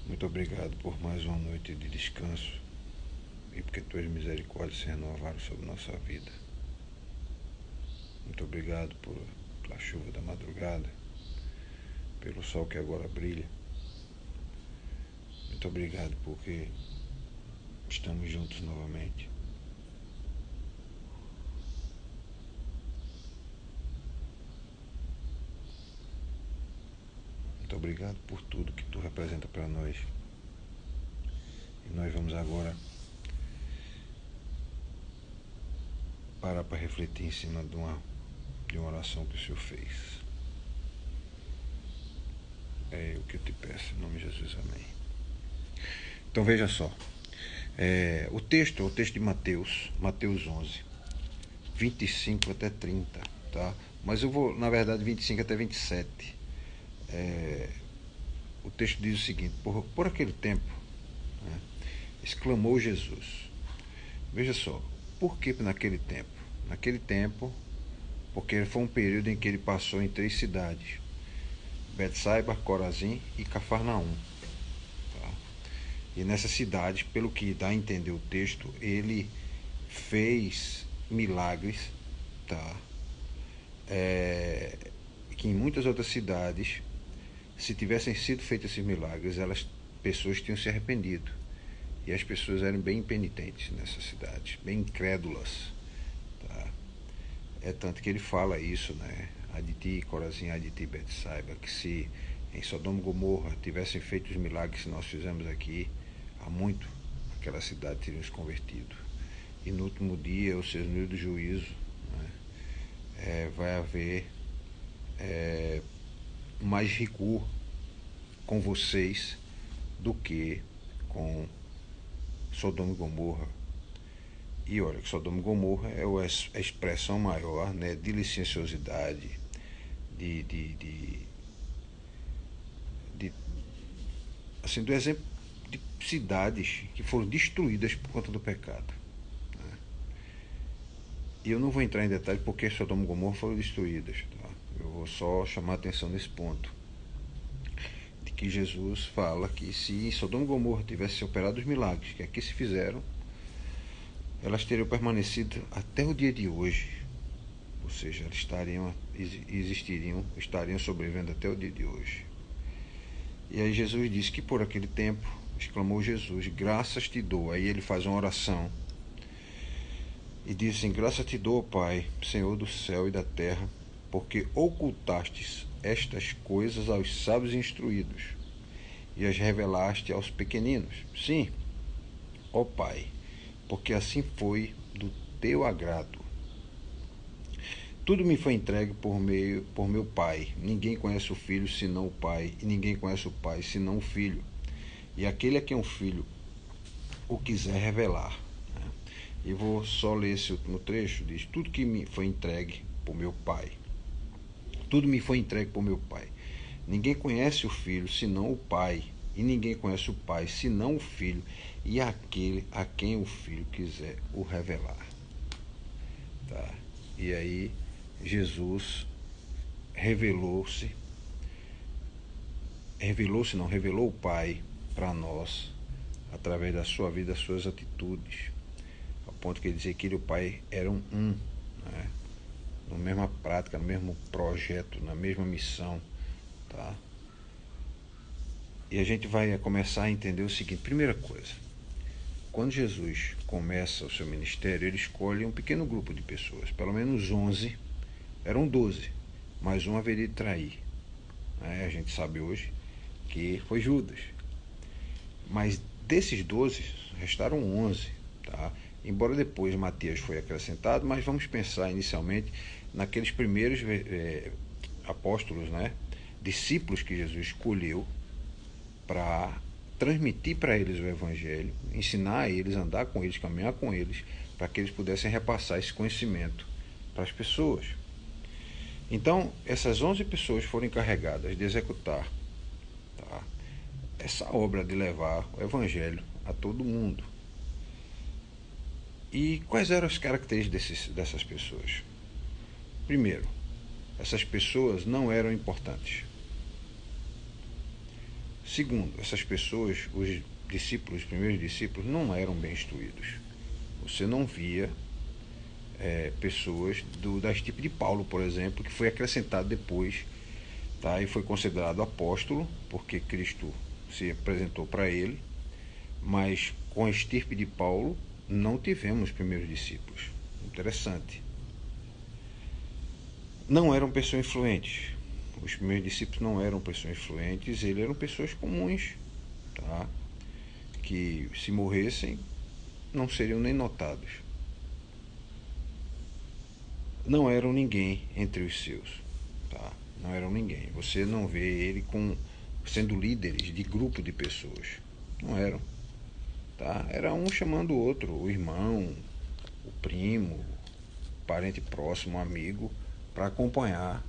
Muito obrigado por mais uma noite de descanso e porque tuas misericórdias se renovaram sobre nossa vida. Muito obrigado pela chuva da madrugada, pelo sol que agora brilha. Muito obrigado porque estamos juntos novamente. Muito obrigado por tudo que tu representa para nós. E nós vamos agora parar para refletir em cima de uma oração que o Senhor fez. É o que eu te peço, em nome de Jesus, amém. Então veja só, o texto é o texto de Mateus 11, 25 até 30, tá? Mas eu vou, na verdade, 25 até 27. O texto diz o seguinte: por aquele tempo, né, exclamou Jesus. Veja só, por que naquele tempo? Naquele tempo, porque foi um período em que ele passou em 3 cidades: Betsaida, Corazim e Cafarnaum. Tá? E nessa cidade, pelo que dá a entender o texto, ele fez milagres, tá? Que em muitas outras cidades, se tivessem sido feitos esses milagres, pessoas tinham se arrependido. E as pessoas eram bem impenitentes nessa cidade, bem incrédulas. Tá? É tanto que ele fala isso, né? Ai de ti, Corazim, ai de ti, Betsaida, que se em Sodoma e Gomorra tivessem feito os milagres que nós fizemos aqui, há muito aquela cidade teria se convertido. E no último dia, ou seja, no dia do juízo, né, vai haver mais rigor com vocês do que com Sodoma e Gomorra. E olha, que Sodoma e Gomorra é a expressão maior, né, de licenciosidade, assim, do exemplo de cidades que foram destruídas por conta do pecado. Né? E eu não vou entrar em detalhe porque Sodoma e Gomorra foram destruídas. Tá? Eu vou só chamar a atenção nesse ponto. De que Jesus fala que se Sodoma e Gomorra tivessem operado os milagres que aqui se fizeram, elas teriam permanecido até o dia de hoje. Ou seja, elas estariam sobrevivendo até o dia de hoje. E aí Jesus disse que por aquele tempo, exclamou Jesus, graças te dou. Aí ele faz uma oração e diz assim: graças te dou, Pai, Senhor do céu e da terra, porque ocultastes estas coisas aos sábios e instruídos e as revelaste aos pequeninos. Sim, ó Pai, porque assim foi do teu agrado. Tudo me foi entregue por meu Pai. Ninguém conhece o Filho senão o Pai, e ninguém conhece o Pai senão o Filho, e aquele a quem o Filho o quiser revelar. E vou só ler esse último trecho. Diz: tudo que me foi entregue por meu Pai. Tudo me foi entregue por meu Pai. Ninguém conhece o Filho senão o Pai, e ninguém conhece o Pai senão o Filho, e aquele a quem o Filho quiser o revelar. Tá? E aí Jesus revelou o Pai para nós através da sua vida, das suas atitudes, ao ponto que ele dizia que ele e o Pai eram né? Na mesma prática, no mesmo projeto, na mesma missão, tá? E a gente vai começar a entender o seguinte: primeira coisa, quando Jesus começa o seu ministério, ele escolhe um pequeno grupo de pessoas, pelo menos 11, eram 12, mas um haveria de trair. A gente sabe hoje que foi Judas. Mas desses 12, restaram 11, tá? Embora depois Matias foi acrescentado, mas vamos pensar inicialmente naqueles primeiros apóstolos, né? Discípulos que Jesus escolheu para transmitir para eles o Evangelho, ensinar a eles, andar com eles, caminhar com eles, para que eles pudessem repassar esse conhecimento para as pessoas. Então, essas 11 pessoas foram encarregadas de executar, tá, essa obra de levar o Evangelho a todo mundo. E quais eram as características dessas pessoas? Primeiro, essas pessoas não eram importantes. Segundo, essas pessoas, os discípulos, os primeiros discípulos, não eram bem instruídos. Você não via pessoas das tipo de Paulo, por exemplo, que foi acrescentado depois, tá? E foi considerado apóstolo, porque Cristo se apresentou para ele, mas com a estirpe de Paulo não tivemos primeiros discípulos. Interessante. Não eram pessoas influentes. Os primeiros discípulos não eram pessoas influentes, eles eram pessoas comuns, tá? Que se morressem não seriam nem notados. Não eram ninguém entre os seus, tá? Não eram ninguém. Você não vê ele sendo líderes de grupo de pessoas. Não eram, tá? Era um chamando o outro, o irmão, o primo, o parente próximo, o amigo, para acompanhar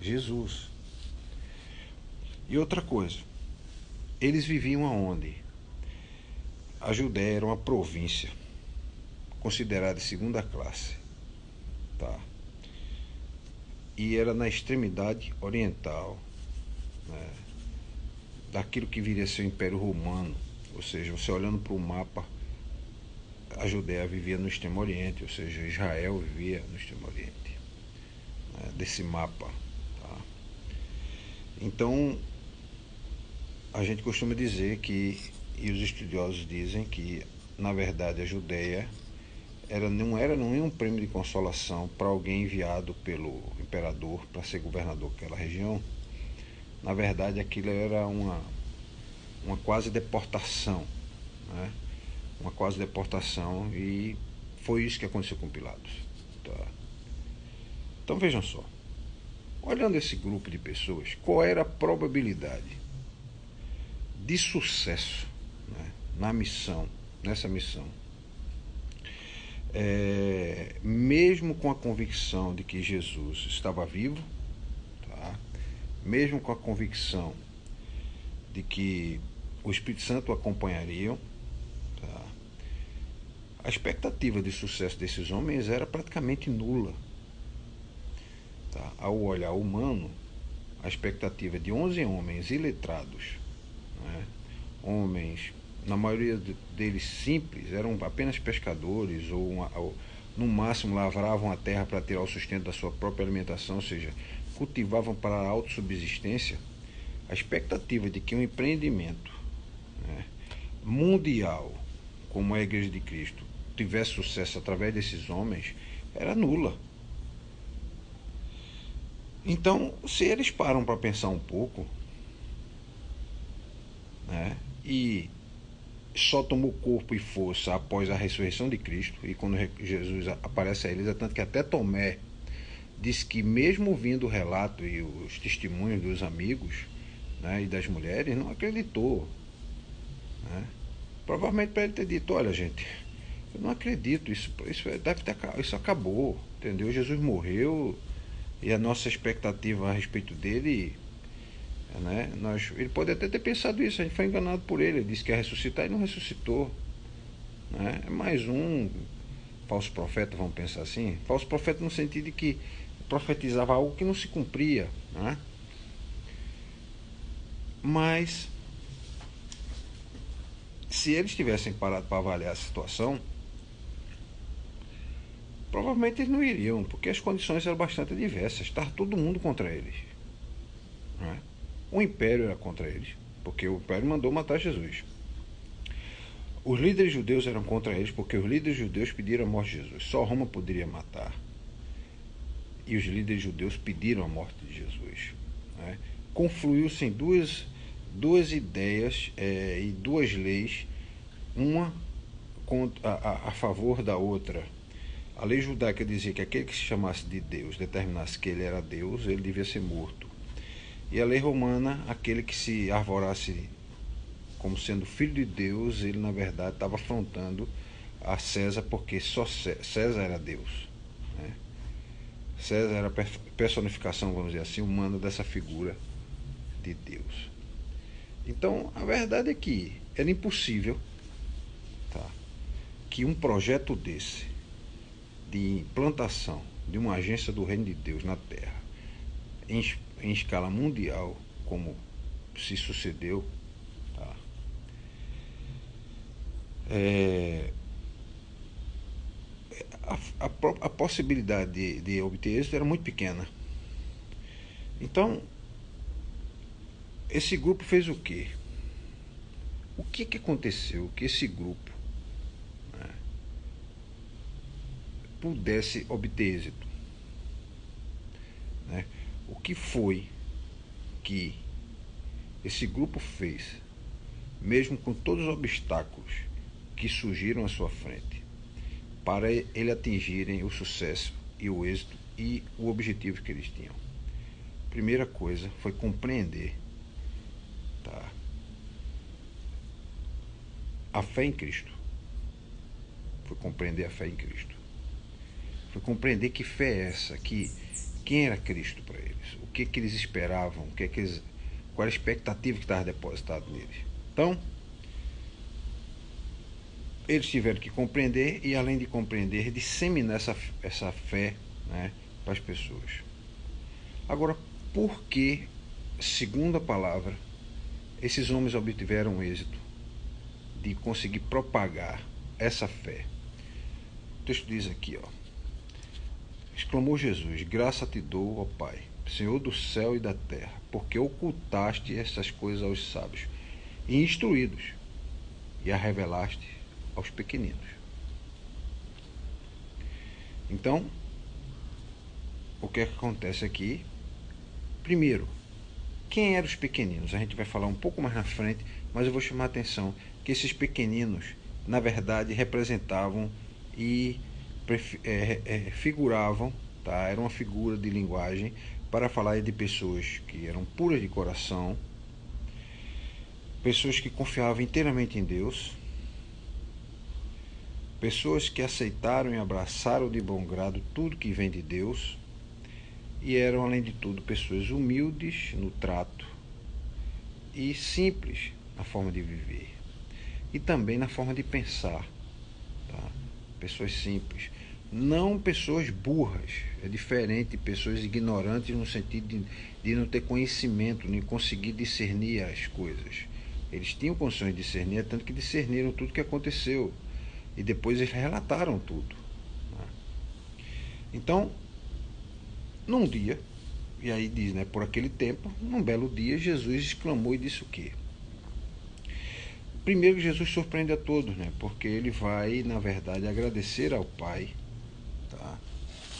Jesus. E outra coisa, eles viviam aonde? A Judéia era uma província considerada de segunda classe, tá? E era na extremidade oriental, né, daquilo que viria a ser o Império Romano. Ou seja, você olhando para o mapa, a Judéia vivia no Extremo Oriente, ou seja, Israel vivia no Extremo Oriente, né, desse mapa, tá? Então, a gente costuma dizer que, e os estudiosos dizem que, na verdade, a Judéia não era nenhum prêmio de consolação para alguém enviado pelo imperador para ser governador daquela região. Na verdade, aquilo era uma quase deportação, né? Uma quase deportação, e foi isso que aconteceu com Pilatos, tá? Então vejam só, olhando esse grupo de pessoas, qual era a probabilidade de sucesso, né, nessa missão, mesmo com a convicção de que Jesus estava vivo, tá? Mesmo com a convicção de que o Espírito Santo o acompanharia, tá? A expectativa de sucesso desses homens era praticamente nula, tá? Ao olhar humano, a expectativa de 11 homens iletrados, né? Homens, na maioria deles simples, eram apenas pescadores ou no máximo lavravam a terra para tirar o sustento da sua própria alimentação, ou seja, cultivavam para a autossubsistência. A expectativa de que um empreendimento, né, mundial como a Igreja de Cristo tivesse sucesso através desses homens era nula. Então, se eles param para pensar um pouco, né, e só tomou corpo e força após a ressurreição de Cristo, e quando Jesus aparece a eles, é tanto que até Tomé diz que, mesmo ouvindo o relato e os testemunhos dos amigos, né, e das mulheres, não acreditou, né? Provavelmente para ele ter dito: olha, gente, eu não acredito, isso acabou, entendeu? Jesus morreu e a nossa expectativa a respeito dele, né, ele pode até ter pensado isso, a gente foi enganado por ele disse que ia ressuscitar e não ressuscitou, né? É mais um falso profeta, vamos pensar assim, falso profeta no sentido de que profetizava algo que não se cumpria, né? Mas se eles tivessem parado para avaliar a situação, provavelmente eles não iriam, porque as condições eram bastante diversas, estava todo mundo contra eles, né? O império era contra eles, porque o império mandou matar Jesus. Os líderes judeus eram contra eles, porque os líderes judeus pediram a morte de Jesus. Só Roma poderia matar. E os líderes judeus pediram a morte de Jesus, né? Confluiu-se em duas ideias e duas leis, uma a favor da outra. A lei judaica dizia que aquele que se chamasse de Deus, determinasse que ele era Deus, ele devia ser morto. E a lei romana, aquele que se arvorasse como sendo filho de Deus, ele na verdade estava afrontando a César, porque só César era Deus, né? César era a personificação, vamos dizer assim, humana dessa figura de Deus. Então, a verdade é que era impossível, tá, que um projeto desse, de implantação de uma agência do Reino de Deus na Terra, em escala mundial, como se sucedeu, a possibilidade de obter êxito era muito pequena. Então, esse grupo fez o quê? O que aconteceu que esse grupo, né, pudesse obter êxito? Né? O que foi que esse grupo fez, mesmo com todos os obstáculos que surgiram à sua frente, para ele atingirem o sucesso e o êxito e o objetivo que eles tinham? Primeira coisa foi compreender, tá, a fé em Cristo. Foi compreender a fé em Cristo. Foi compreender que fé é essa, quem era Cristo para eles, o que eles esperavam, qual era a expectativa que estava depositada neles. Então, eles tiveram que compreender e, além de compreender, disseminar essa fé, né, para as pessoas. Agora, por que, segundo a palavra, esses homens obtiveram êxito de conseguir propagar essa fé? O texto diz aqui, ó: exclamou Jesus: graça te dou, ó Pai, Senhor do céu e da terra, porque ocultaste estas coisas aos sábios e instruídos, e a revelaste aos pequeninos. Então, o que acontece aqui? Primeiro, quem eram os pequeninos? A gente vai falar um pouco mais na frente, mas eu vou chamar a atenção que esses pequeninos, na verdade, representavam e figuravam, tá? Era uma figura de linguagem para falar de pessoas que eram puras de coração, pessoas que confiavam inteiramente em Deus, pessoas que aceitaram e abraçaram de bom grado tudo que vem de Deus, e eram, além de tudo, pessoas humildes no trato e simples na forma de viver e também na forma de pensar, tá? Pessoas simples, não pessoas burras. É diferente de pessoas ignorantes no sentido de não ter conhecimento, nem conseguir discernir as coisas. Eles tinham condições de discernir, tanto que discerniram tudo que aconteceu e depois eles relataram tudo, né? Então, num dia, e aí diz, né, por aquele tempo, num belo dia, Jesus exclamou e disse o quê? Primeiro, Jesus surpreende a todos, né, porque ele vai, na verdade, agradecer ao Pai, tá?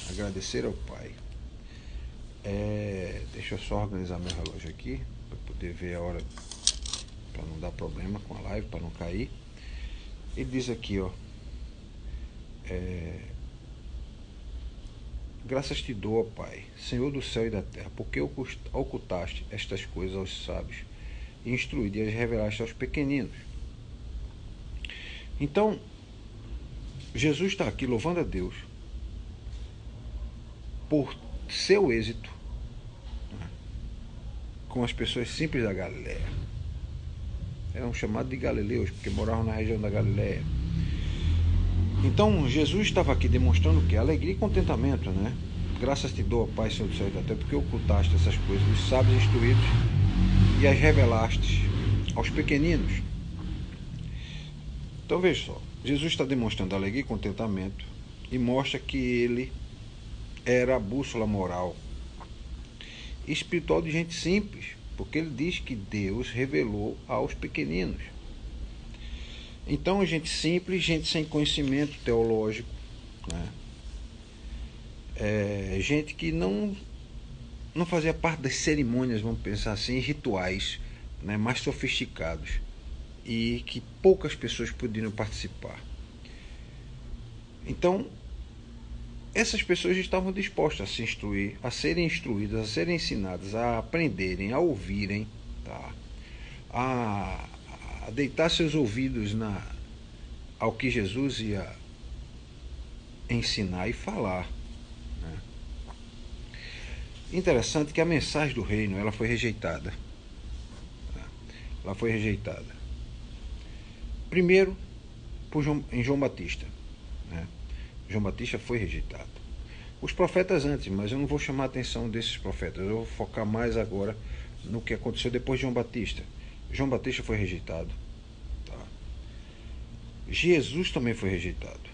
Agradecer ao Pai. Deixa eu só organizar meu relógio aqui, para poder ver a hora, para não dar problema com a live, para não cair. Ele diz aqui, ó: graças te dou, ó Pai, Senhor do céu e da terra, porque ocultaste estas coisas aos sábios e instruíste e as revelaste aos pequeninos. Então, Jesus está aqui louvando a Deus por seu êxito, né, com as pessoas simples da Galileia. Eram chamados de galileus, porque moravam na região da Galileia. Então, Jesus estava aqui demonstrando o quê? Alegria e contentamento, né? Graças te dou, Pai, Senhor do céu e da terra, porque ocultaste essas coisas dos sábios instruídos e as revelaste aos pequeninos. Então, veja só, Jesus está demonstrando alegria e contentamento e mostra que ele era a bússola moral e espiritual de gente simples, porque ele diz que Deus revelou aos pequeninos. Então, gente simples, gente sem conhecimento teológico, né? Gente que não fazia parte das cerimônias, vamos pensar assim, rituais, né, mais sofisticados, e que poucas pessoas podiam participar. Então, essas pessoas estavam dispostas a se instruir, a serem instruídas, a serem ensinadas, a aprenderem, a ouvirem, tá? A deitar seus ouvidos ao que Jesus ia ensinar e falar, né? Interessante que a mensagem do reino, ela foi rejeitada, tá? Ela foi rejeitada primeiro em João Batista, né? João Batista foi rejeitado. Os profetas antes, mas eu não vou chamar a atenção desses profetas, eu vou focar mais agora no que aconteceu depois de João Batista. João Batista foi rejeitado, tá? Jesus também foi rejeitado.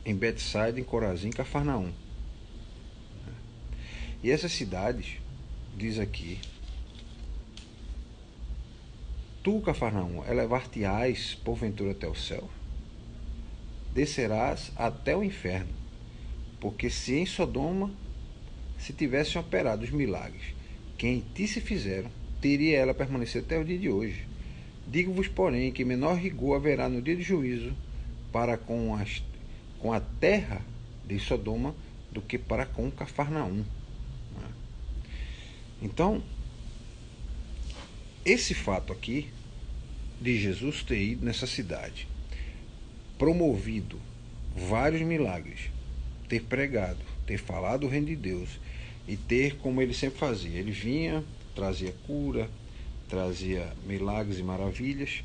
Em Betsaida, em Corazim, em Cafarnaum. E essas cidades, diz aqui: tu, Cafarnaum, elevar-te-ás porventura até o céu? Descerás até o inferno, porque se em Sodoma se tivessem operado os milagres que em ti se fizeram, teria ela permanecido até o dia de hoje. Digo-vos, porém, que menor rigor haverá no dia de juízo para com a terra de Sodoma do que para com Cafarnaum. Então, esse fato aqui de Jesus ter ido nessa cidade, promovido vários milagres, ter pregado, ter falado o reino de Deus e ter, como ele sempre fazia, ele vinha, trazia cura, trazia milagres e maravilhas.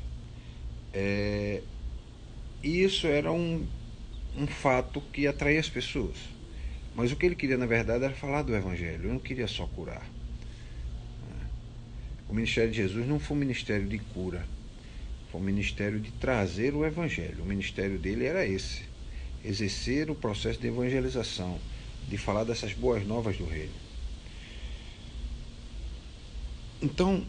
Isso era um fato que atraía as pessoas. Mas o que ele queria, na verdade, era falar do Evangelho. Ele não queria só curar. O ministério de Jesus não foi um ministério de cura. Foi um ministério de trazer o Evangelho. O ministério dele era esse: exercer o processo de evangelização, de falar dessas boas novas do reino. Então,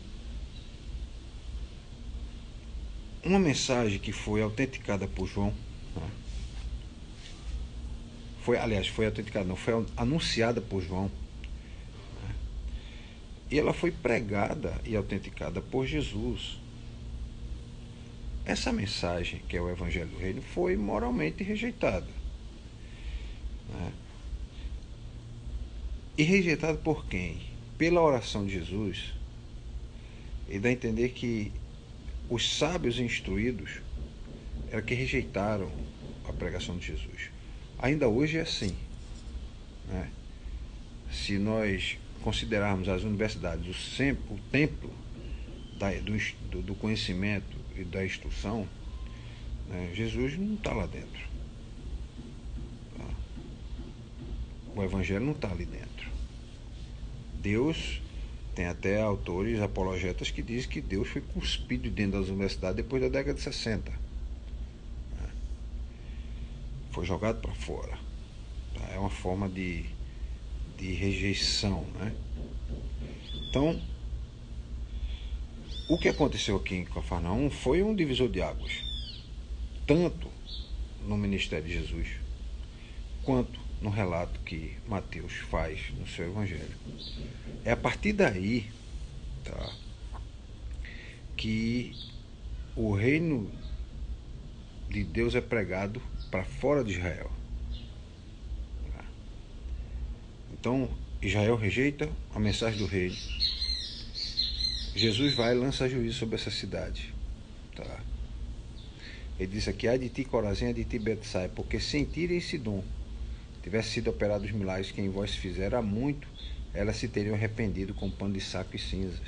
uma mensagem que foi autenticada por João, foi autenticada, não, foi anunciada por João, e ela foi pregada e autenticada por Jesus. Essa mensagem, que é o Evangelho do Reino, foi moralmente rejeitada. E rejeitada por quem? Pela oração de Jesus. E dá a entender que os sábios e instruídos eram que rejeitaram a pregação de Jesus. Ainda hoje é assim. Se nós considerarmos as universidades o templo do conhecimento e da instrução, Jesus não está lá dentro. O Evangelho não está ali dentro. Deus, tem até autores apologetas que dizem que Deus foi cuspido dentro das universidades depois da década de 60. Foi jogado para fora. É uma forma de rejeição. Então, o que aconteceu aqui em Cafarnaum foi um divisor de águas, tanto no ministério de Jesus, quanto no relato que Mateus faz no seu Evangelho. É a partir daí, que o reino de Deus é pregado para fora de Israel. Então, Israel rejeita a mensagem do reino. Jesus vai e lança juízo sobre essa cidade. Ele diz aqui: ai de ti, Corazim, ai de ti, Betsaida, porque se em Tiro e em Sidom tivesse sido operados os milagres que em vós fizeram, há muito elas se teriam arrependido com pano de saco e cinzas.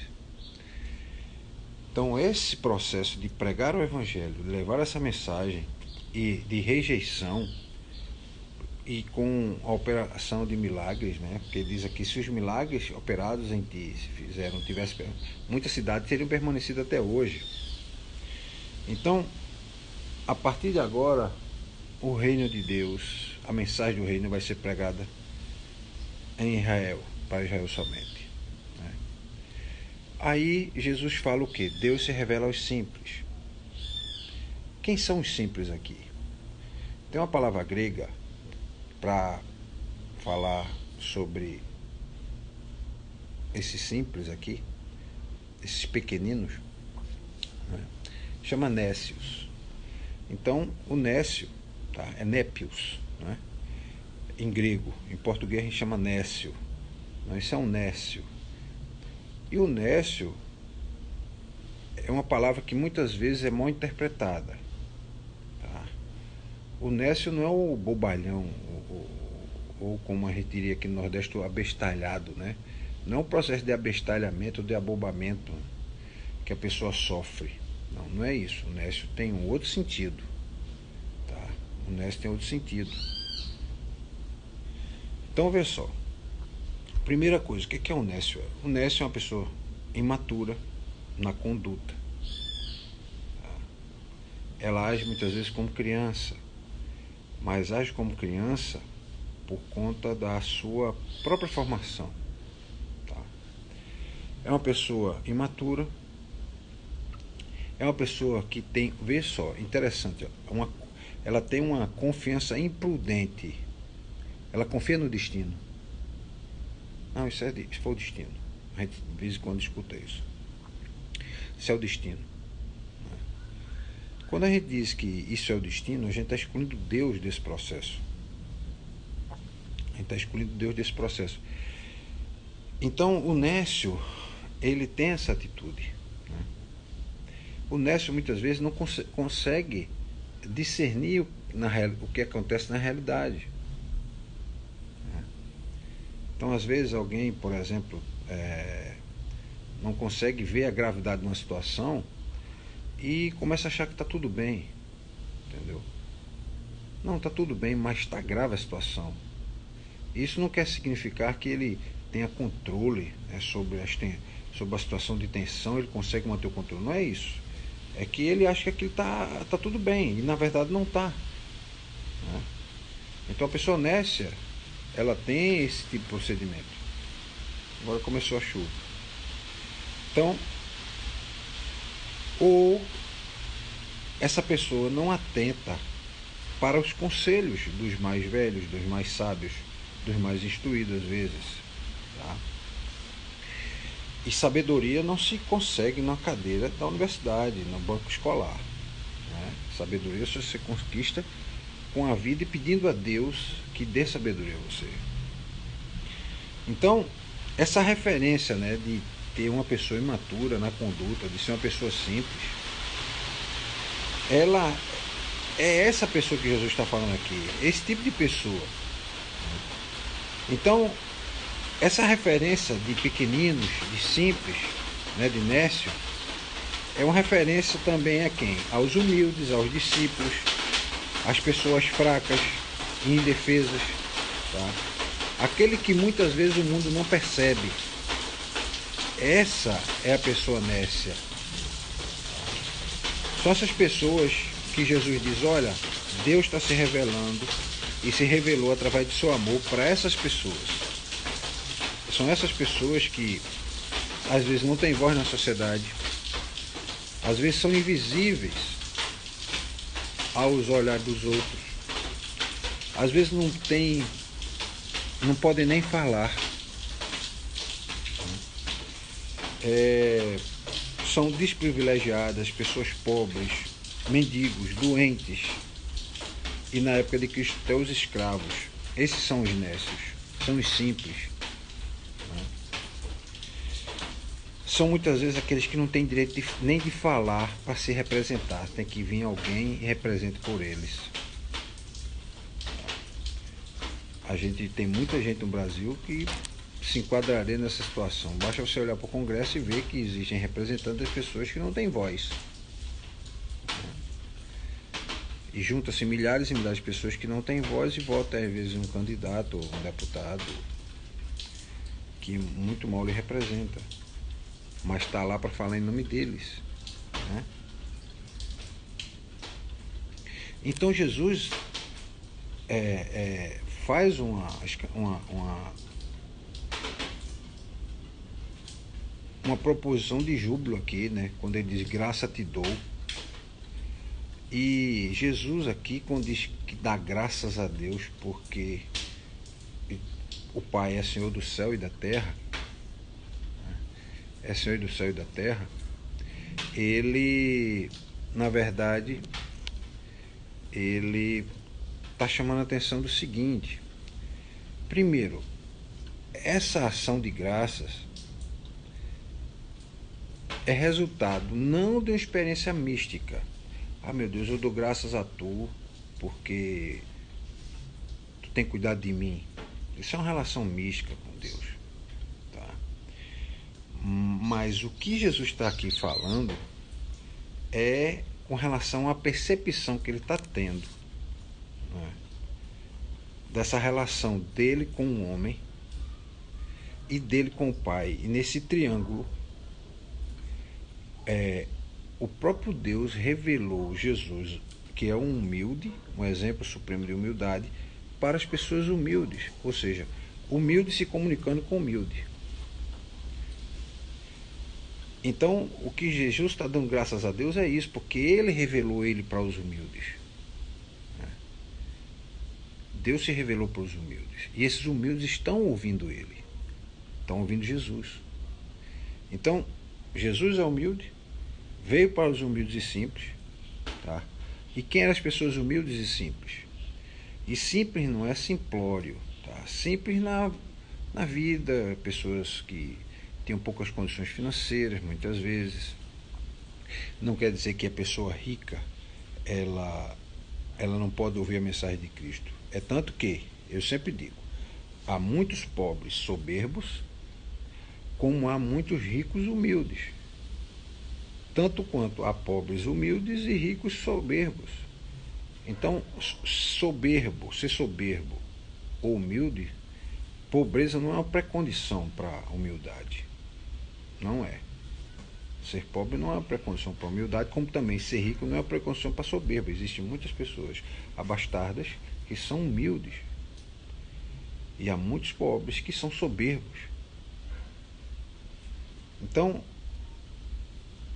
Então, esse processo de pregar o Evangelho, de levar essa mensagem e de rejeição, e com a operação de milagres, porque diz aqui: se os milagres operados em ti muitas cidades teriam permanecido até hoje. Então, a partir de agora, o reino de Deus, a mensagem do reino vai ser pregada em Israel, para Israel somente. Aí Jesus fala o quê? Deus se revela aos simples. Quem são os simples aqui? Tem uma palavra grega para falar sobre esses simples aqui, esses pequeninos, chama nécios. Então, o nécio, é népios, em grego. Em português a gente chama nécio. Isso é um nécio. E o nécio é uma palavra que muitas vezes é mal interpretada. O nécio não é o bobalhão, ou como a gente diria aqui no Nordeste, o abestalhado, Não é um processo de abestalhamento ou de abobamento que a pessoa sofre. Não é isso. O nécio tem um outro sentido. O nécio tem outro sentido. Então, veja só. Primeira coisa, o que é um nécio? O nécio é uma pessoa imatura na conduta. ela age muitas vezes como criança, mas age como criança por conta da sua própria formação. Tá? É uma pessoa imatura, é uma pessoa que tem, vê só, interessante, ela tem uma confiança imprudente. Ela confia no destino. Não, isso foi o destino. A gente de vez em quando escuta isso. Isso é o destino. Quando a gente diz que isso é o destino, a gente está excluindo Deus desse processo. A gente está excluindo Deus desse processo. Então, o Nécio, ele tem essa atitude. O Nécio, muitas vezes, não consegue discernir o que acontece na realidade. Então, às vezes, alguém, por exemplo, não consegue ver a gravidade de uma situação e começa a achar que está tudo bem, entendeu? Não, está tudo bem, mas está grave a situação. Isso não quer significar que ele tenha controle, sobre a situação de tensão, ele consegue manter o controle. Não é isso. É que ele acha que aquilo está tudo bem, e na verdade não está. Né? Então a pessoa nécia, ela tem esse tipo de procedimento. Agora começou a chuva. Então, ou essa pessoa não atenta para os conselhos dos mais velhos, dos mais sábios, dos mais instruídos às vezes. Tá? E sabedoria não se consegue na cadeira da universidade, no banco escolar. Né? Sabedoria só se conquista com a vida e pedindo a Deus que dê sabedoria a você. Então, essa referência, né, de ter uma pessoa imatura na conduta, de ser uma pessoa simples, ela é essa pessoa que Jesus está falando aqui, esse tipo de pessoa. Então, essa referência de pequeninos, de simples, né, de Nécio, é uma referência também a quem? Aos humildes, aos discípulos, às pessoas fracas e indefesas. Tá? Aquele que muitas vezes o mundo não percebe. Essa é a pessoa nécia. São essas pessoas que Jesus diz, olha, Deus está se revelando e se revelou através do seu amor para essas pessoas. São essas pessoas que às vezes não têm voz na sociedade, às vezes são invisíveis aos olhares dos outros, às vezes não podem nem falar. São desprivilegiadas, pessoas pobres, mendigos, doentes, e na época de Cristo até os escravos. Esses são os nécios, são os simples. São muitas vezes aqueles que não têm direito nem de falar para se representar. Tem que vir alguém e represente por eles. A gente tem muita gente no Brasil que se enquadraria nessa situação. Basta você olhar para o Congresso e ver que existem representantes das pessoas que não têm voz. E junta-se milhares e milhares de pessoas que não têm voz e vota às vezes um candidato ou um deputado que muito mal lhe representa, mas está lá para falar em nome deles. Né? Então Jesus faz uma proposição de júbilo aqui, né? Quando ele diz graça te dou. E Jesus aqui, quando diz que dá graças a Deus porque o Pai é Senhor do céu e da terra, é Senhor do céu e da terra, ele, na verdade, ele está chamando a atenção do seguinte: primeiro, essa ação de graças é resultado não de uma experiência mística. Ah, meu Deus, eu dou graças a tu porque tu tem cuidado de mim. Isso é uma relação mística com Deus. Tá? Mas o que Jesus está aqui falando é com relação à percepção que ele está tendo, né? Dessa relação dele com o homem e dele com o Pai. E nesse triângulo, o próprio Deus revelou Jesus, que é um humilde, um exemplo supremo de humildade, para as pessoas humildes, ou seja, humilde se comunicando com humilde. Então, o que Jesus está dando graças a Deus é isso, porque Ele revelou Ele para os humildes. Deus se revelou para os humildes. E esses humildes estão ouvindo Ele. Estão ouvindo Jesus. Então, Jesus é humilde, veio para os humildes e simples. Tá? E quem eram as pessoas humildes e simples? E simples não é simplório. Tá? Simples na vida, pessoas que têm poucas condições financeiras, muitas vezes. Não quer dizer que a pessoa rica, ela não pode ouvir a mensagem de Cristo. É tanto que, eu sempre digo, há muitos pobres soberbos, como há muitos ricos humildes. Tanto quanto há pobres humildes e ricos soberbos. Então, ser soberbo ou humilde, pobreza não é uma pré-condição para a humildade. Não é. Ser pobre não é uma pré-condição para a humildade, como também ser rico não é uma pré-condição para a soberba. Existem muitas pessoas abastardas que são humildes. E há muitos pobres que são soberbos. Então,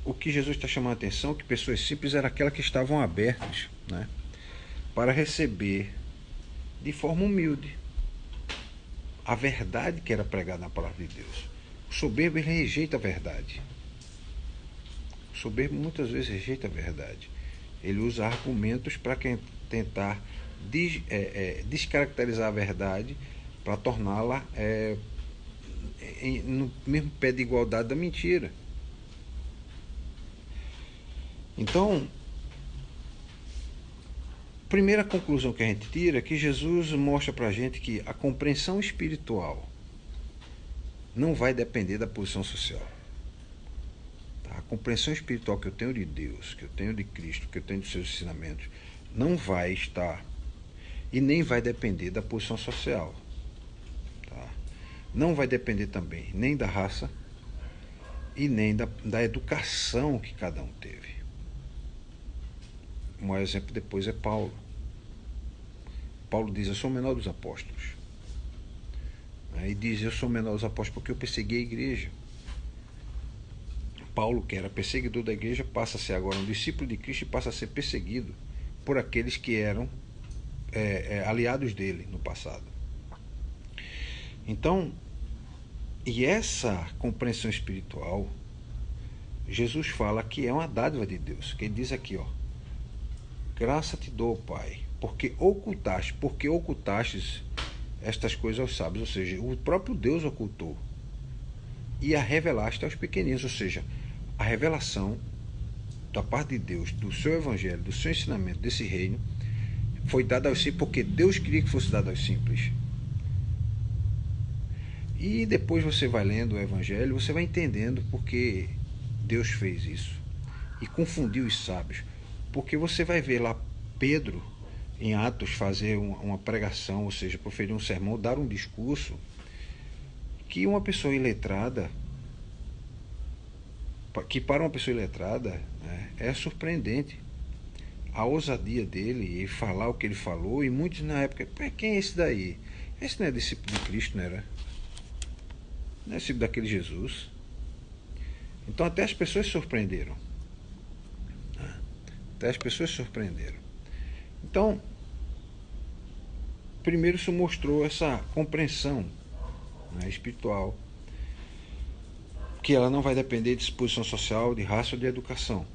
o que Jesus está chamando a atenção é que pessoas simples eram aquelas que estavam abertas, né, para receber de forma humilde a verdade que era pregada na palavra de Deus. O soberbo, ele rejeita a verdade. O soberbo muitas vezes rejeita a verdade. Ele usa argumentos para tentar descaracterizar a verdade, para torná-la no mesmo pé de igualdade da mentira. Então, a primeira conclusão que a gente tira é que Jesus mostra para a gente que a compreensão espiritual não vai depender da posição social. A compreensão espiritual que eu tenho de Deus, que eu tenho de Cristo, que eu tenho de seus ensinamentos, não vai estar e nem vai depender da posição social. Tá? Não vai depender também nem da raça e nem da educação que cada um teve. Um maior exemplo depois é Paulo. Paulo diz: eu sou o menor dos apóstolos. Aí diz: eu sou o menor dos apóstolos porque eu persegui a igreja. Paulo, que era perseguidor da igreja, passa a ser agora um discípulo de Cristo e passa a ser perseguido por aqueles que eram aliados dele no passado. Então, e essa compreensão espiritual, Jesus fala que é uma dádiva de Deus. Que ele diz aqui, ó: graça te dou, Pai, porque ocultastes estas coisas aos sábios. Ou seja, o próprio Deus ocultou e a revelaste aos pequeninos. Ou seja, a revelação da parte de Deus, do seu evangelho, do seu ensinamento, desse reino, foi dada aos simples porque Deus queria que fosse dado aos simples. E depois você vai lendo o evangelho, você vai entendendo porque Deus fez isso e confundiu os sábios. Porque você vai ver lá Pedro, em Atos, fazer uma pregação, ou seja, proferir um sermão, dar um discurso, que uma pessoa iletrada, que para uma pessoa iletrada, né, é surpreendente a ousadia dele e falar o que ele falou. E muitos na época: quem é esse daí? Esse não é discípulo de Cristo, não era? Não é discípulo daquele Jesus? Então até as pessoas se surpreenderam. Até as pessoas se surpreenderam. Então, primeiro isso mostrou essa compreensão, né, espiritual, que ela não vai depender de disposição social, de raça ou de educação.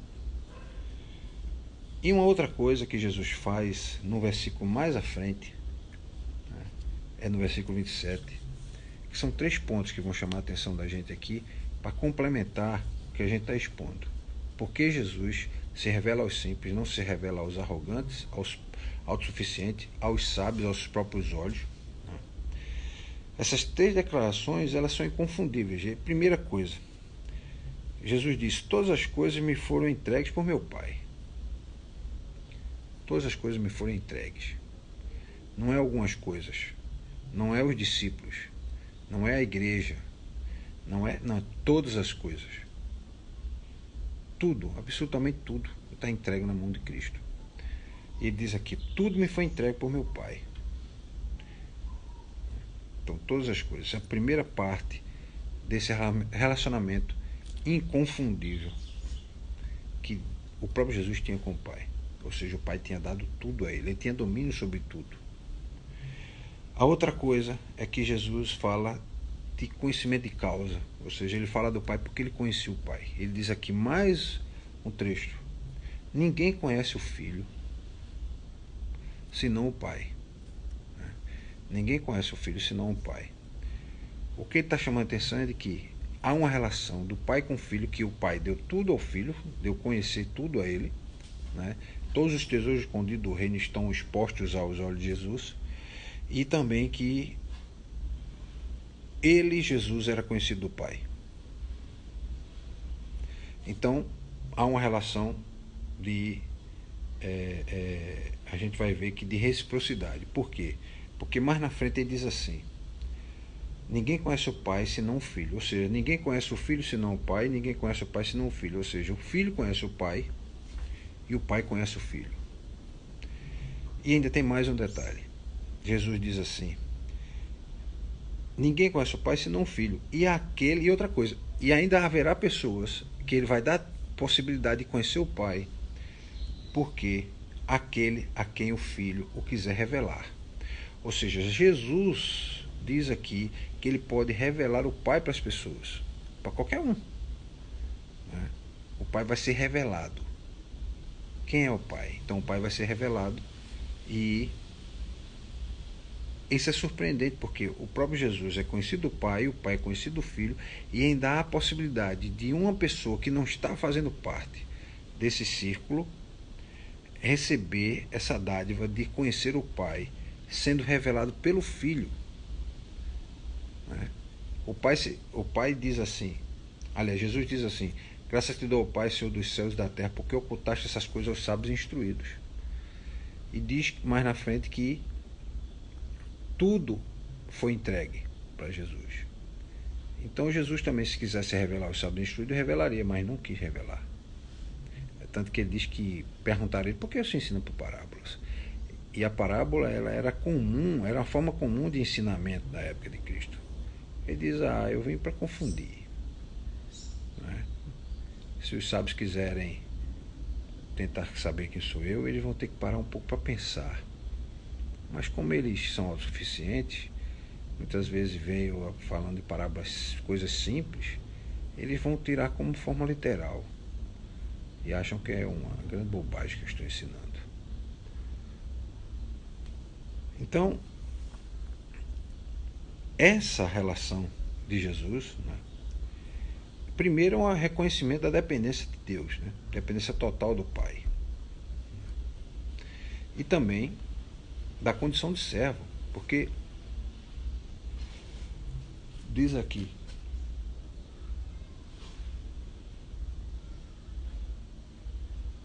E uma outra coisa que Jesus faz no versículo mais à frente, né, é no versículo 27, que são 3 pontos que vão chamar a atenção da gente aqui para complementar o que a gente está expondo. Porque Jesus se revela aos simples, não se revela aos arrogantes, aos autossuficientes, aos sábios, aos próprios olhos. Essas 3 declarações, elas são inconfundíveis. Primeira coisa, Jesus disse: todas as coisas me foram entregues por meu Pai. Todas as coisas me foram entregues. Não é algumas coisas, não é os discípulos, não é a igreja, não, todas as coisas. tudo, absolutamente tudo, está entregue na mão de Cristo. E ele diz aqui, tudo me foi entregue por meu Pai. Então, todas as coisas. A primeira parte desse relacionamento inconfundível que o próprio Jesus tinha com o Pai. Ou seja, o Pai tinha dado tudo a ele tinha domínio sobre tudo. A outra coisa é que Jesus fala de conhecimento de causa, ou seja, ele fala do Pai porque ele conhecia o Pai. Ele diz aqui mais um trecho: ninguém conhece o Filho senão o Pai. Ninguém conhece o Filho senão o Pai. O que ele está chamando a atenção é de que há uma relação do Pai com o Filho, que o Pai deu tudo ao Filho, deu conhecer tudo a ele, né? Todos os tesouros escondidos do reino estão expostos aos olhos de Jesus, e também que ele, Jesus, era conhecido do Pai. Então, há uma relação de, a gente vai ver que de reciprocidade. Por quê? Porque mais na frente ele diz assim: ninguém conhece o Pai senão o Filho. Ou seja, ninguém conhece o Filho senão o Pai, ninguém conhece o Pai senão o Filho. Ou seja, o Filho conhece o Pai e o Pai conhece o Filho. E ainda tem mais um detalhe. Jesus diz assim: ninguém conhece o Pai senão o Filho. E outra coisa, e ainda haverá pessoas que ele vai dar possibilidade de conhecer o Pai, porque aquele a quem o Filho o quiser revelar. Ou seja, Jesus diz aqui que ele pode revelar o Pai para as pessoas, para qualquer um, né? O Pai vai ser revelado. Quem é o Pai? Então o Pai vai ser revelado. E isso é surpreendente, porque o próprio Jesus é conhecido do Pai, o Pai é conhecido do Filho, e ainda há a possibilidade de uma pessoa que não está fazendo parte desse círculo receber essa dádiva de conhecer o Pai, sendo revelado pelo Filho. O Pai diz assim, aliás, Jesus diz assim: graças te dou, Pai, Senhor dos céus e da terra, porque ocultaste essas coisas aos sábios instruídos. E diz mais na frente que tudo foi entregue para Jesus. Então Jesus também, se quisesse revelar aos sábios instruídos, revelaria, mas não quis revelar. Tanto que ele diz que perguntaram a ele: por que você ensina por parábolas? E a parábola, ela era comum, era uma forma comum de ensinamento da época de Cristo. Ele diz: eu vim para confundir, né? Se os sábios quiserem tentar saber quem sou eu, eles vão ter que parar um pouco para pensar. Mas como eles são autossuficientes, muitas vezes veem falando de parábolas, coisas simples, eles vão tirar como forma literal e acham que é uma grande bobagem que eu estou ensinando. Então, essa relação de Jesus, né, primeiro é um reconhecimento da dependência de Deus, né, dependência total do Pai. E também da condição de servo, porque diz aqui: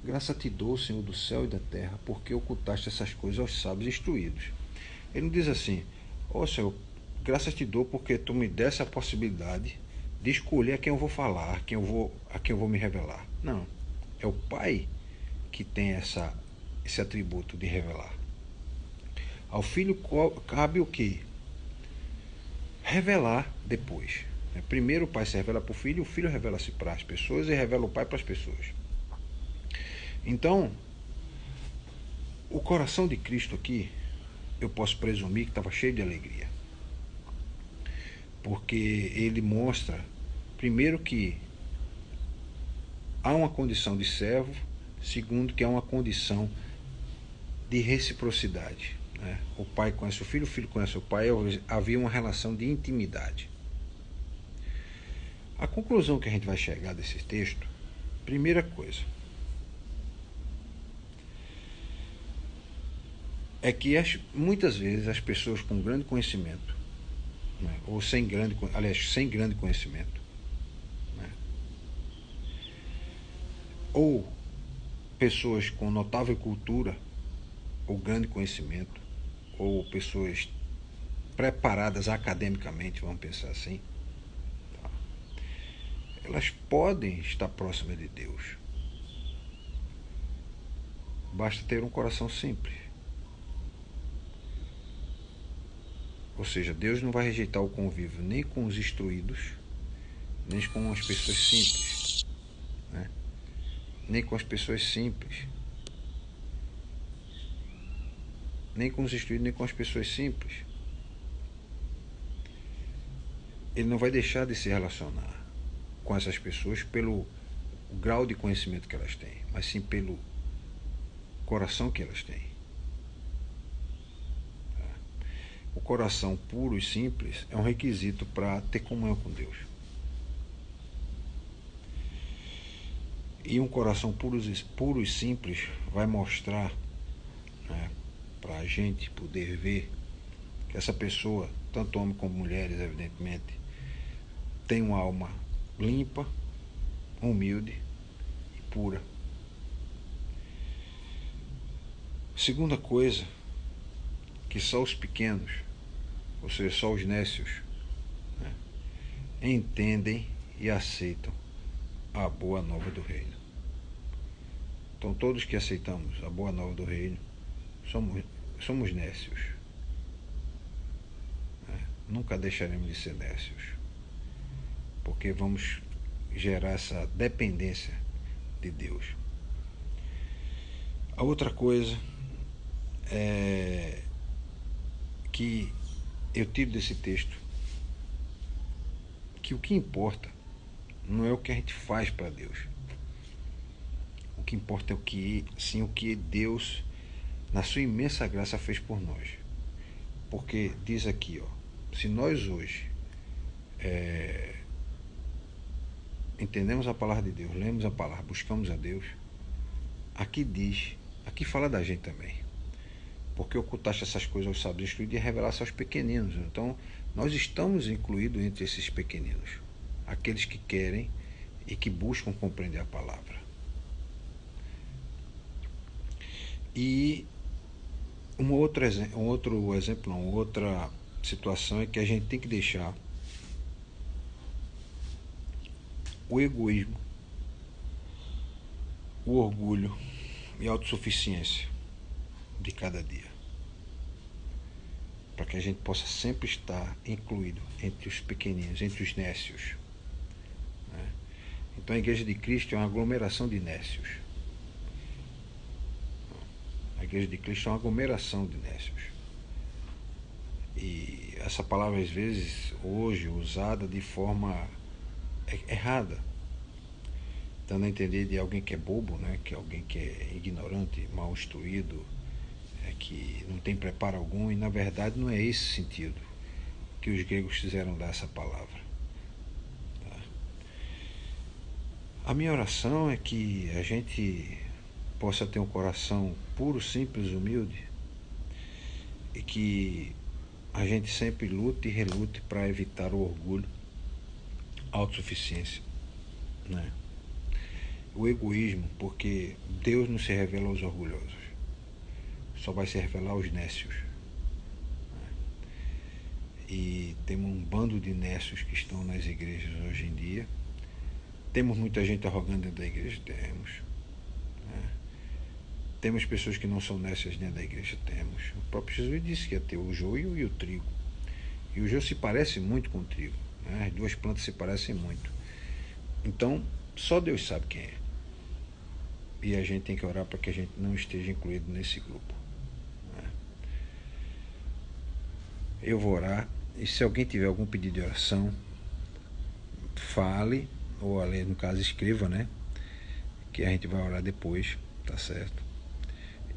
graça te dou, Senhor do céu e da terra, porque ocultaste essas coisas aos sábios instruídos. Ele não diz assim: Senhor, graças te dou porque tu me desse a possibilidade de escolher a quem eu vou falar, a quem eu vou me revelar. Não, é o Pai que tem esse atributo de revelar. Ao Filho cabe o quê? Revelar depois. Primeiro o Pai se revela para o Filho, o Filho revela-se para as pessoas e revela o Pai para as pessoas. Então, o coração de Cristo aqui, eu posso presumir que estava cheio de alegria. Porque ele mostra, primeiro, que há uma condição de servo, segundo, que há uma condição de reciprocidade. O Pai conhece o Filho conhece o Pai, havia uma relação de intimidade. A conclusão que a gente vai chegar desse texto, primeira coisa, é que muitas vezes as pessoas com grande conhecimento, ou sem grande conhecimento, ou pessoas com notável cultura ou grande conhecimento, ou pessoas preparadas academicamente, vamos pensar assim, elas podem estar próximas de Deus, basta ter um coração simples. Ou seja, Deus não vai rejeitar o convívio nem com os instruídos, nem com as pessoas simples, né? Nem com as pessoas simples, nem com os instruídos, nem com as pessoas simples. Ele não vai deixar de se relacionar com essas pessoas pelo grau de conhecimento que elas têm, mas sim pelo coração que elas têm. O coração puro e simples é um requisito para ter comunhão com Deus. E um coração puro e simples vai mostrar, né, para a gente poder ver que essa pessoa, tanto homens como mulheres, evidentemente, tem uma alma limpa, humilde e pura. Segunda coisa, que só os pequenos, ou seja, só os nécios, né, entendem e aceitam a boa nova do reino. Então todos que aceitamos a boa nova do reino somos nécios, né? Nunca deixaremos de ser nécios, porque vamos gerar essa dependência de Deus. A outra coisa é que eu tiro desse texto que o que importa não é o que a gente faz para Deus. O que importa é o que Deus, na sua imensa graça, fez por nós. Porque diz aqui, se nós hoje entendemos a palavra de Deus, lemos a palavra, buscamos a Deus, aqui fala da gente também. Porque ocultaste essas coisas aos sábios instruídos e revelaste aos pequeninos. Então, nós estamos incluídos entre esses pequeninos, aqueles que querem e que buscam compreender a palavra. E outra situação é que a gente tem que deixar o egoísmo, o orgulho e a autossuficiência de cada dia, para que a gente possa sempre estar incluído entre os pequeninos, entre os nécios, né? Então a Igreja de Cristo é uma aglomeração de nécios. A Igreja de Cristo é uma aglomeração de nécios. E essa palavra, às vezes, hoje, usada de forma errada, dando a entender de alguém que é bobo, né? Que é alguém que é ignorante, mal instruído, que não tem preparo algum, e na verdade não é esse sentido que os gregos quiseram dar essa palavra. Tá? A minha oração é que a gente possa ter um coração puro, simples, humilde, e que a gente sempre lute e relute para evitar o orgulho, a autossuficiência, né? O egoísmo, porque Deus não se revela aos orgulhosos, só vai se revelar aos nécios. E temos um bando de nécios que estão nas igrejas hoje em dia. Temos muita gente arrogante dentro da igreja? Temos. Temos pessoas que não são nécias dentro da igreja? Temos. O próprio Jesus disse que ia ter o joio e o trigo. E o joio se parece muito com o trigo, né? As duas plantas se parecem muito. Então, só Deus sabe quem é. E a gente tem que orar para que a gente não esteja incluído nesse grupo. Eu vou orar, e se alguém tiver algum pedido de oração, fale, ou no caso escreva, né? Que a gente vai orar depois, tá certo?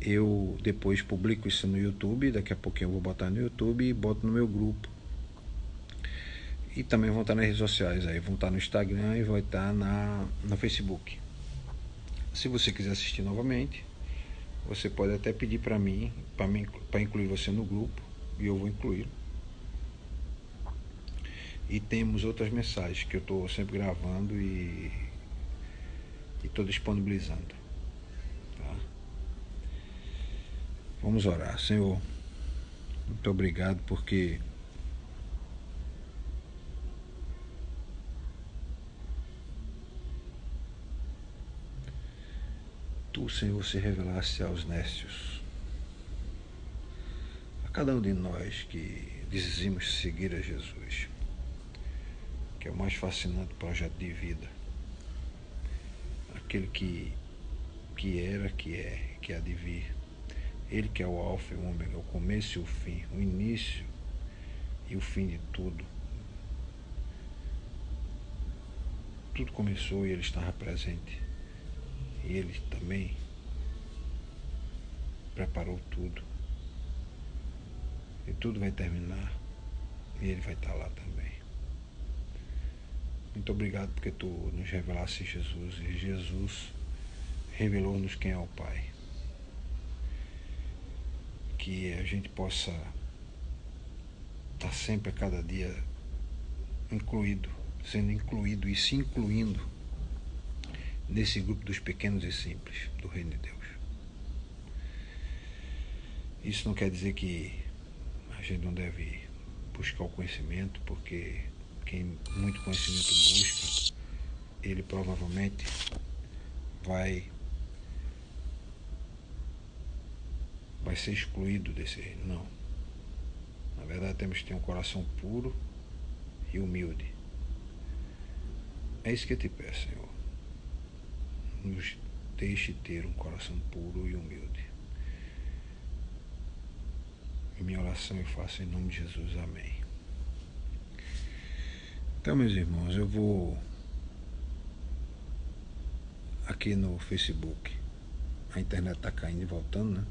Eu depois publico isso no YouTube, daqui a pouquinho eu vou botar no YouTube e boto no meu grupo. E também vão estar nas redes sociais aí, vão estar no Instagram e vai estar no Facebook. Se você quiser assistir novamente, você pode até pedir para mim, para incluir você no grupo, e eu vou incluir. E temos outras mensagens que eu estou sempre gravando e estou disponibilizando. Tá? Vamos orar. Senhor, muito obrigado porque Tu, Senhor, se revelaste aos nécios, a cada um de nós que dizemos seguir a Jesus, que é o mais fascinante projeto de vida, aquele que era, que é, que há de vir, ele que é o alfa e o ômega, o começo e o fim, o início e o fim de tudo. Tudo começou e ele estava presente, e ele também preparou tudo, e tudo vai terminar e ele vai estar lá também. Muito obrigado porque tu nos revelaste Jesus, e Jesus revelou-nos quem é o Pai. Que a gente possa estar sempre, a cada dia, sendo incluído e se incluindo nesse grupo dos pequenos e simples do Reino de Deus. Isso não quer dizer que a gente não deve buscar o conhecimento, porque quem muito conhecimento busca, ele provavelmente vai ser excluído desse reino. Não. Na verdade, temos que ter um coração puro e humilde. É isso que eu te peço, Senhor. Nos deixe ter um coração puro e humilde. E minha oração eu faço em nome de Jesus. Amém. Então, meus irmãos, eu vou aqui no Facebook. A internet está caindo e voltando, né?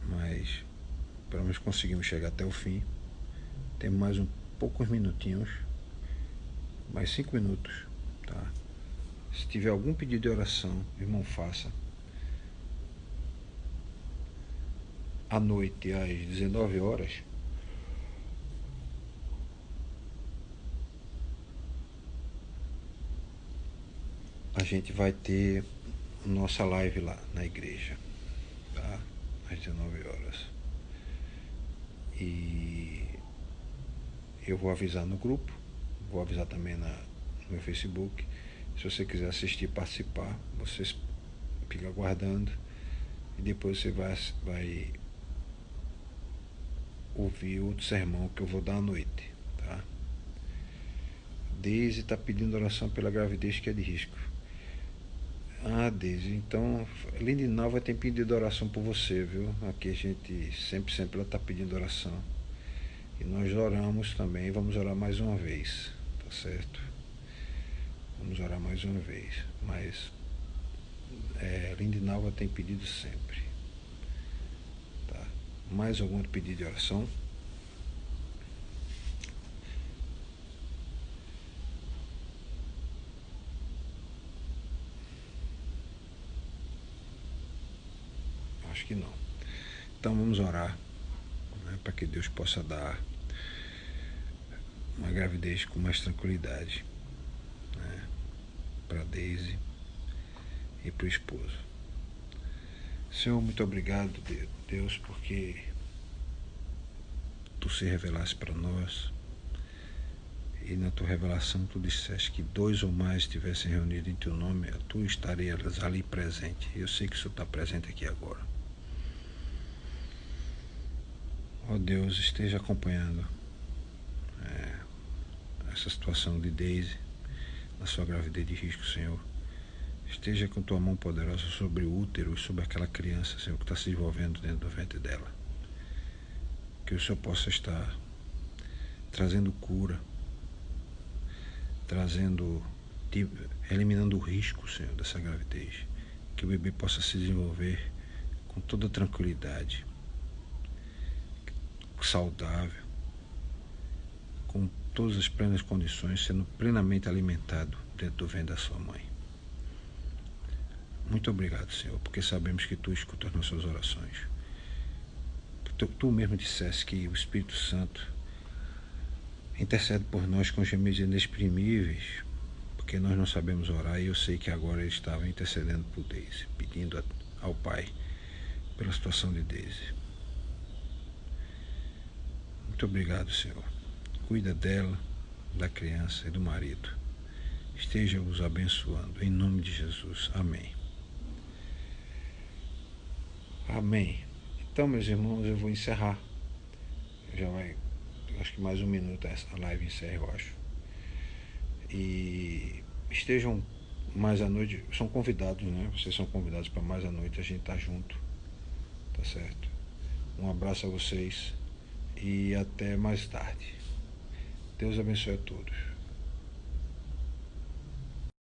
Mas pelo menos conseguimos chegar até o fim. Temos mais poucos minutinhos, mais 5 minutos, tá? Se tiver algum pedido de oração, irmão, faça. À noite, às 19 horas, a gente vai ter nossa live lá na igreja, tá? Às 19 horas. E eu vou avisar no grupo, vou avisar também no meu Facebook. Se você quiser assistir, participar, você fica aguardando e depois você vai ouvir outro sermão que eu vou dar à noite, tá? Deise está pedindo oração pela gravidez que é de risco. Ah, Deise, então Lindinalva tem pedido oração por você, viu? Aqui a gente sempre ela está pedindo oração. E nós oramos também, vamos orar mais uma vez, tá certo? Vamos orar mais uma vez, mas Lindinalva tem pedido sempre, tá? Mais algum pedido de oração? Acho que não. Então vamos orar, né, para que Deus possa dar uma gravidez com mais tranquilidade, né, para Deise e para o esposo. Senhor, muito obrigado, Deus, porque tu se revelaste para nós, e na tua revelação tu disseste que 2 ou mais estivessem reunidos em teu nome, tu estarias ali presente. Eu sei que o Senhor está presente aqui agora. Ó Deus, esteja acompanhando essa situação de Deise na sua gravidez de risco, Senhor. Esteja com tua mão poderosa sobre o útero e sobre aquela criança, Senhor, que está se desenvolvendo dentro do ventre dela. Que o Senhor possa estar trazendo cura, eliminando o risco, Senhor, dessa gravidez. Que o bebê possa se desenvolver com toda tranquilidade, saudável, com todas as plenas condições, sendo plenamente alimentado dentro do ventre da sua mãe. Muito obrigado, Senhor, porque sabemos que tu escutas nossas orações. Tu mesmo disseste que o Espírito Santo intercede por nós com gemidos inexprimíveis, porque nós não sabemos orar, e eu sei que agora ele estava intercedendo por Deise, pedindo ao Pai pela situação de Deise. Muito obrigado, Senhor. Cuida dela, da criança e do marido. Esteja os abençoando. Em nome de Jesus. Amém. Amém. Então, meus irmãos, eu vou encerrar. Já vai, acho que mais um minuto a live encerra, eu acho. E estejam mais à noite, são convidados, né? Vocês são convidados para mais à noite, a gente tá junto, tá certo? Um abraço a vocês e até mais tarde. Deus abençoe a todos.